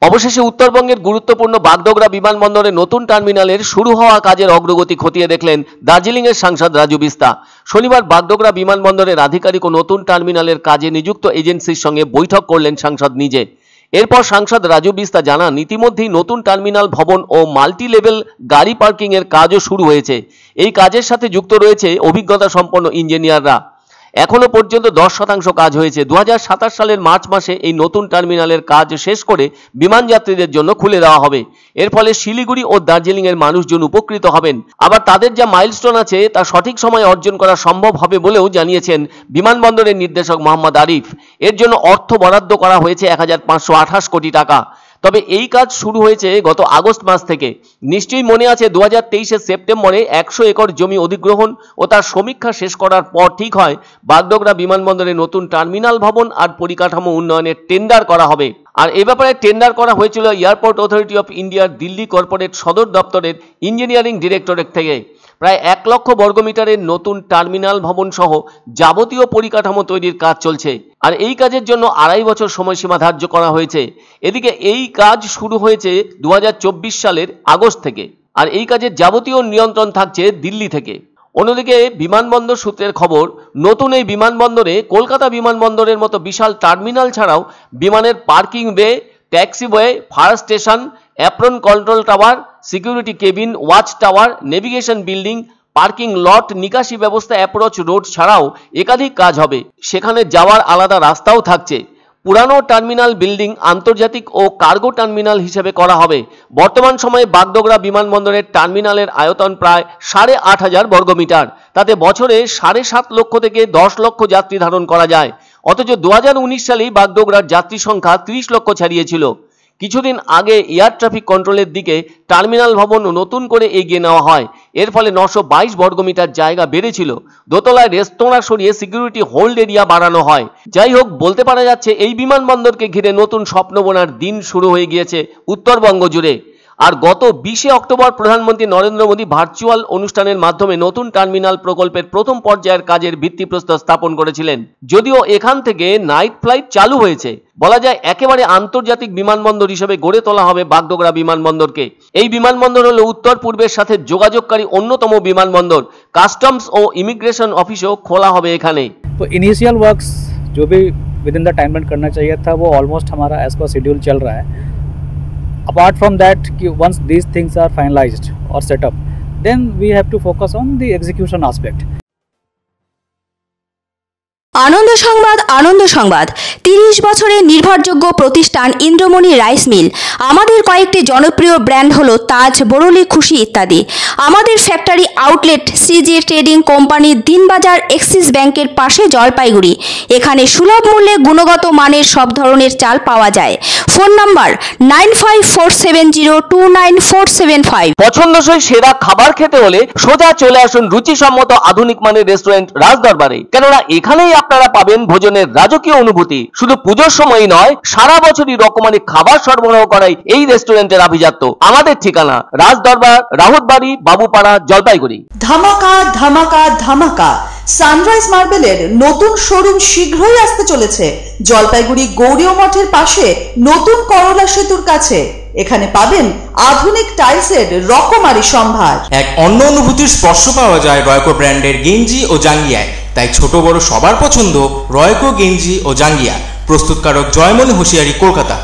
অবশেষে উত্তরবঙ্গের গুরুত্বপূর্ণ বাগডোগরা বিমানবন্দরে নতুন টার্মিনালের শুরু হওয়া কাজের অগ্রগতি খতিয়ে দেখলেন দার্জিলিংয়ের সাংসদ রাজু বিস্তা। শনিবার বাগডোগরা বিমানবন্দরের আধিকারিক ও নতুন টার্মিনালের কাজে নিযুক্ত এজেন্সির সঙ্গে বৈঠক করলেন সাংসদ নিজে। এরপর সাংসদ রাজু বিস্তা জানান, ইতিমধ্যেই নতুন টার্মিনাল ভবন ও মাল্টি লেভেল গাড়ি পার্কিং এর কাজও শুরু হয়েছে। এই কাজের সাথে যুক্ত রয়েছে অভিজ্ঞতা সম্পন্ন ইঞ্জিনিয়াররা। এখনো পর্যন্ত 10% কাজ হয়েছে। 2027 সালের মার্চ মাসে এই নতুন টার্মিনালের কাজ শেষ করে বিমান যাত্রীদের জন্য খুলে দেওয়া হবে। এর ফলে শিলিগুড়ি ও দার্জিলিং এর মানুষজন উপকৃত হবেন। আবার তাদের যা মাইলস্টোন আছে তা সঠিক সময়ে অর্জন করা সম্ভব হবে বলেও জানিয়েছেন বিমানবন্দরের নির্দেশক মোহাম্মদ আরিফ। এর জন্য অর্থ বরাদ্দ করা হয়েছে 1528 কোটি টাকা। তবে এই কাজ শুরু হয়েছে গত আগস্ট মাস থেকে। নিশ্চয়ই মনে আছে 2023 সেপ্টেম্বরে 100 একর জমি অধিগ্রহণ ও তার সমীক্ষা শেষ করার পর ঠিক হয় বাগডোগরা বিমানবন্দরে নতুন টার্মিনাল ভবন আর পরিকাঠামো উন্নয়নের টেন্ডার করা হবে। আর এ ব্যাপারে টেন্ডার করা হয়েছিল এয়ারপোর্ট অথরিটি অফ ইন্ডিয়ার দিল্লি কর্পোরেট সদর দপ্তরের ইঞ্জিনিয়ারিং ডিরেক্টরেট থেকে। প্রায় 1 লক্ষ বর্গমিটারের নতুন টার্মিনাল ভবন সহ যাবতীয় পরিকাঠামো তৈরির কাজ চলছে। আর এই কাজের জন্য 2.5 বছর সময়সীমা ধার্য করা হয়েছে। এদিকে এই কাজ শুরু হয়েছে 2024 সালের আগস্ট থেকে। আর এই কাজের যাবতীয় নিয়ন্ত্রণ থাকছে দিল্লি থেকে। অন্যদিকে বিমানবন্দর সূত্রের খবর, নতুন এই বিমানবন্দরে কলকাতা বিমানবন্দরের মতো বিশাল টার্মিনাল ছাড়াও বিমানের পার্কিং বে, taxiway, fire station, apron control tower, security cabin, watch tower, navigation building, parking lot, নিকাশি ব্যবস্থা, অ্যাপ্রোচ রোড ছাড়াও একাধিক কাজ হবে। সেখানে যাওয়ার আলাদা রাস্তাও থাকছে। পুরানো টার্মিনাল বিল্ডিং আন্তর্জাতিক ও কার্গো টার্মিনাল হিসেবে করা হবে। বর্তমান সময়ে বাগডোগরা বিমানবন্দরের টার্মিনালের আয়তন প্রায় 8500 বর্গমিটার। তাতে বছরে 7.5 লক্ষ থেকে 10 লক্ষ যাত্রী ধারণ করা যায়। অথচ 2019 সালেই বাগডোগরার যাত্রী সংখ্যা 30 লক্ষ ছাড়িয়েছিল। কিছুদিন আগে এয়ার ট্রাফিক কন্ট্রোলের দিকে টার্মিনাল ভবন নতুন করে এগিয়ে নেওয়া হয়। এর ফলে 922 বর্গমিটার জায়গা বেড়েছিল। দোতলায় রেস্তোরাঁ সরিয়ে সিকিউরিটি হোল্ড এরিয়া বাড়ানো হয়। যাই হোক, বলতে পারা যাচ্ছে এই বিমানবন্দরকে ঘিরে নতুন স্বপ্ন বোনার দিন শুরু হয়ে গিয়েছে উত্তরবঙ্গ জুড়ে। আর গত 20 অক্টোবর প্রধানমন্ত্রী নরেন্দ্র মোদী ভার্চুয়াল অনুষ্ঠানের মাধ্যমে নতুন টার্মিনাল প্রকল্পের প্রথম পর্যায়ের কাজের ভিত্তিপ্রস্তর স্থাপন করেছিলেন। যদিও এখান থেকে নাইট ফ্লাইট চালু হয়েছে, বলা যায় একেবারে আন্তর্জাতিক বিমানবন্দর হিসেবে গড়ে তোলা হবে বাগডোগরা বিমানবন্দরকে। এই বিমানবন্দর হলো উত্তর পূর্বের সাথে যোগাযোগকারী অন্যতম বিমানবন্দর। কাস্টমস ও ইমিগ্রেশন অফিসও খোলা হবে এখানে। तो इनिशियल वर्क्स जो भी विद इन द टाइमलाइन करना चाहिए था वो ऑलमोस्ट हमारा एज पर शेड्यूल चल रहा है। Apart from that, once these things are finalized or set up, then we have to focus on the execution aspect. আনন্দ সংবাদ, আনন্দ সংবাদ। 30 বছরের নির্ভরযোগ্য প্রতিষ্ঠান ইন্দ্রমণি রাইস মিল। আমাদের কয়েকটি জনপ্রিয় ব্র্যান্ড হলো তাজ, বরলি, খুশি ইত্যাদি। আমাদের factory outlet CG trading company, Dinbazar, axis ব্যাংকের পাশে, জলপাইগুড়ি। এখানে সুলভ মূল্যে গুণগত মানের সব ধরনের চাল পাওয়া যায়। Phone number 9547029475। পছন্দসই সেরা খাবার খেতে হলে সোজা চলে আসুন রুচিসম্মত আধুনিক মানের রেস্টুরেন্ট রাজদরবারে। কেননা এখানেই আপনারা পাবেন ভোজনের রাজকীয় অনুভূতি। শুধু পুজোর সময়ই নয়, সারা বছরই রকমারি খাবার সরবরাহ করাই এই রেস্টুরেন্টের আভিজাত্য। আমাদের ঠিকানা রাজদরবার, রাহুতবাড়ি, বাবুপাড়া, জলপাইগুড়ি। ধামাকা ধামাকা ধামাকা, সানরাইজ মার্বেলের নতুন শোরুম শীঘ্রই আসতে চলেছে জলপাইগুড়ি গৌরীয় মঠের পাশে নতুন করলা সেতুর কাছে। এখানে পাবেন আধুনিক টাইলসের রকমারি সম্ভার। এক অন্য অনুভূতির স্পর্শ পাওয়া যায় রয়কো ব্র্যান্ডের গেঞ্জি ও জাঙ্গিয়ায়। তাই ছোট বড় সবার পছন্দ রয়কো গেঞ্জি ও জাঙ্গিয়া। প্রস্তুতকারক জয়মনি হোশিয়ারি, কলকাতা।